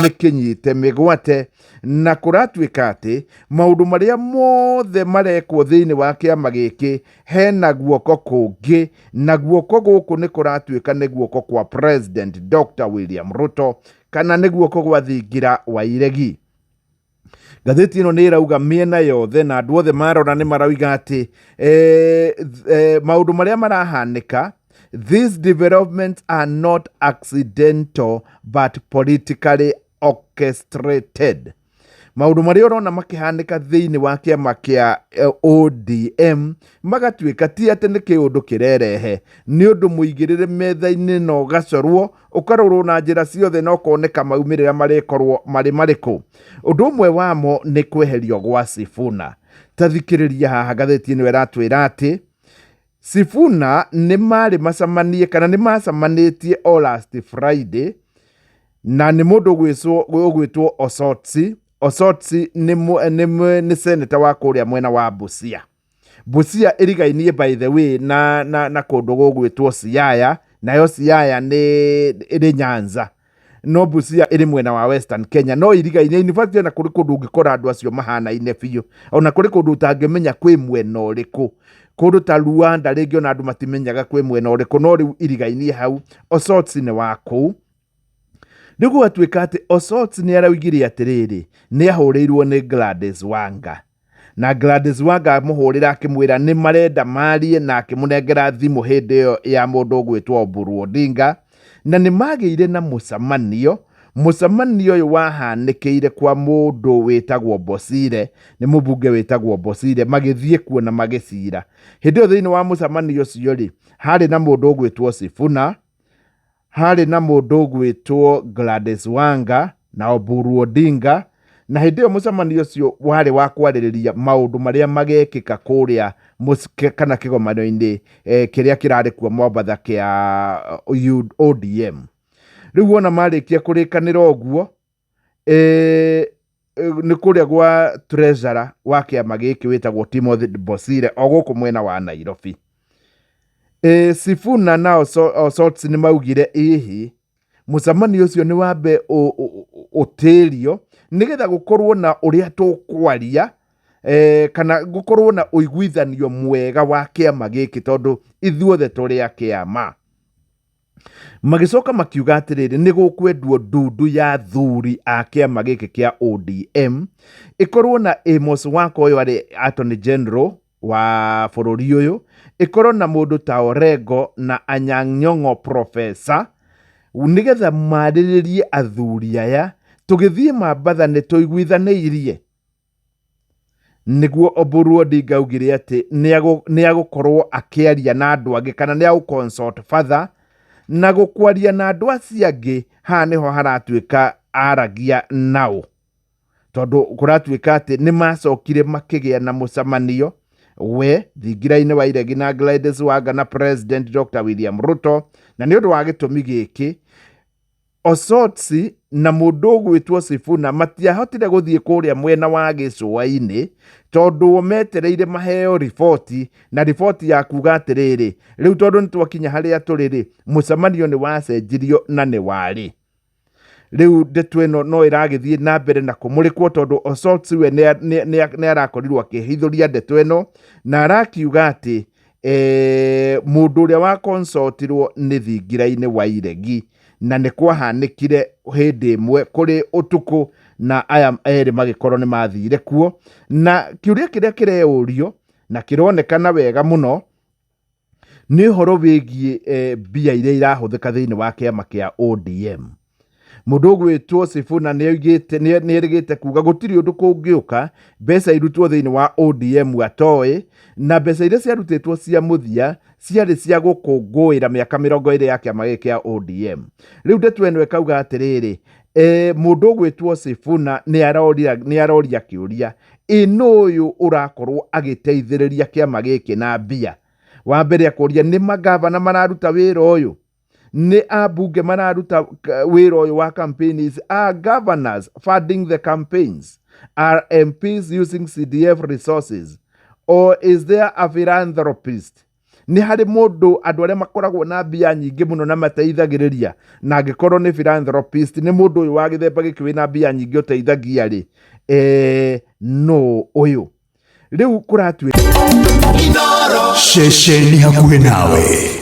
nĩkĩnyite mĩgwate na kũratuĩka atĩ maũndũ marĩa mothe marekwo thĩinĩ wa kĩama gĩkĩ hena guoko kũngĩ, na guoko gũkũ nĩ kũratuĩka nĩ guoko kwa President Dr. William Ruto kana nĩ guoko gwa Thingira wa Iregi. Gatheti ĩno nĩ ĩrauga mĩena yothe na andũ othe marora nĩ marauga atĩ maũndũ marĩa marahanĩka, these developments are not accidental but politically orchestrated. Maũndũ marĩa ũrona makĩhanĩka thĩinĩ wa kĩama kĩa ODM magatuĩka ti atĩ nĩ kĩũndũ kĩrerehe, nĩ ũndũ mũigĩrĩre metha-inĩ na ũgacorwo ũkarorwo na njĩra ciothe na ũkoneka maumĩrĩra marĩkorwo marĩ marĩkũ. Ũndũ ũmwe wamo nĩ kweherio gwa Sifuna. Ta thikĩrĩria haha gatheti ĩno ĩratwĩra atĩ Sifuna nĩ marĩ macamanie kana nĩ macamanĩtie o last Friday na nĩ mũndũ ũgwĩtwo Osotsi. Osotsi nĩ seneta wa kũrĩa mwena wa Busia. Busia ĩrigainie by the way na kũndũ gũgwĩtwo Siaya, nayo Siaya nĩ Nyanza. No Busia ĩrĩ mwena wa Western Kenya, no irigainie in fact na kũrĩ kũndũ ũngĩkora andũ acio mahanaine biũ, ona kũrĩ kũndũ ũtangĩmenya kwĩ mwena ũrĩkũ. Kũndũ ta Luanda rĩngĩ ona andũ matimenyaga kwĩ mwena ũrĩkũ, no rĩu irigainie hau. Osotsi nĩ wa kũu. Nĩguo atuĩka atĩ Osotsi nĩ araugire atĩrĩrĩ nĩ ahũrĩirwo nĩ Gladys Wanga, na Gladys Wanga amũhũrĩra akĩmwĩra nĩ marenda marie, na akĩmũnengera thimũ hĩndĩ ĩyo ya mũndũ ũgwĩtwo Oburu Odinga, na nĩ magĩire na mũcemanio. Mũcemanio ũyũ wahanĩkĩire kwa mũndũ wĩtagwo Bosire, nĩ mũbunge wĩtagwo Bosire, magĩthiĩ kuo na magĩcira. Hĩndĩ ĩyo thĩinĩ wa mũcemanio ũcio rĩ, harĩ na mũndũ ũgwĩtwo Sifuna, harĩ na mũndũ ũgwĩtwo Gladys Wanga na Oburu Odinga, na hĩndĩ ĩyo mũcemanio ũcio warĩ wa kwarĩrĩria maũndũ marĩa magekĩka kũrĩa kana kĩgomano-inĩ kĩrĩa kĩrarĩ kuo Mombatha kĩa ODM. Rĩu ona marĩkia kũrĩkanĩra ũguo nĩ kũrĩa gwa treasurer wa kĩama gĩkĩ wĩtagwo Timothy Bosire o gũkũ mwena wa Nairobi. Sifuna na Osotsi nĩ maugire ĩhĩ mũcemanio ũcio nĩ wambe ũtĩrio nĩgetha gũkorwo na ũrĩa tũkwaria kana gũkorwo na ũiguithanio mwega wa kĩama gĩkĩ, tondũ ithuothe tũrĩ a kĩama. Magĩcoka makiuga atĩrĩrĩ nĩ gũkwendwo ndundu ya thuri a kĩama gĩkĩ kĩa ODM ĩkorwo na Amos Wako ũyũ arĩ Attorney General wa bũrũri ũyũ, ĩkorwo na mũndũ ta Orengo na Anyang' Nyong'o Professor, nĩgetha marĩrĩrie athuri aya tũgĩthiĩ Mombatha nĩ tũiguithanĩirie. Nĩguo Oburu Odinga augire atĩ nĩ agũkorwo akĩaria na andũ angĩ kana nĩ agũconsult further na gũkwaria na andũ acio angĩ. Haha nĩho haratuĩka aragia nao, tondũ kũratuĩka atĩ nĩ macokire makĩgĩa na mũcemanio we Thingira-inĩ wa Iregi na Gladys Wanga na President Dr. William Ruto, na nĩ ũndũ wa gĩtũmi gĩkĩ Osotsi na mũndũ ũgwĩtwo Sifuna matiahotire gũthiĩ kũrĩa mwena wa gĩcũa-inĩ, tondũ metereire maheo riboti, na riboti ya kuga atĩrĩrĩ rĩu tondũ nĩ twakinya harĩa tũrĩ mũcemanio nĩ wacenjirio na nĩ warĩ. Rĩu ndeto ĩno no ĩragĩthiĩ na mbere na kũmũrĩkwo, tondũ Osotsi we nĩ arakorirwo akĩhithũria ndeto ĩno na arakiuga atĩ mũndũ ũrĩa wa consultirwo nĩ Thingira-inĩ wa Iregi, na nĩ kwahanĩkire hĩndĩ ĩmwe kũrĩ ũtukũ na aya erĩ magĩkorwo nĩ mathire kuo. Na kĩũria kĩrĩa kĩreyũrio na kĩronekana wega mũno nĩ ũhoro wĩgiĩ mbia iria irahũthĩka thĩinĩ wa kĩama kĩa ODM. Mũndũ ũgwĩtwo Sifuna nĩ erĩgĩte kuga gũtirĩ ũndũ kũngĩũka mbeca irutwo thĩinĩ wa ODM atoĩ, na mbeca iria ciarutĩtwo cia mũthia ciarĩ cia gũkũngũĩra mĩaka 20 ya kĩama gĩkĩ kĩa ODM. Rĩu ndeto ĩno ĩkauga atĩrĩrĩ mũndũ ũgwĩtwo Sifuna nĩ aroria kĩũria nũ ũyũ ũrakorwo agĩteithĩrĩria kĩama gĩkĩ na mbia. Wa mbere akũria nĩ magavana mararuta wĩra ũyũ, nĩ ambunge mararuta wĩra ũyũ wa campaigns, are governors funding the campaigns, are MPs using CDF resources, or is there a philanthropist? nĩ harĩ mũndũ andũ arĩa makoragwo na mbia nyingĩ mũno na mateithagĩrĩria, na angĩkorwo nĩ philanthropist, nĩ mũndũ ũyũ wa gĩthemba gĩkĩ wĩna mbia nyingĩ ũteithagia rĩ, no ũyũ rĩu kũratuĩka ceceni hakuhĩ nawe.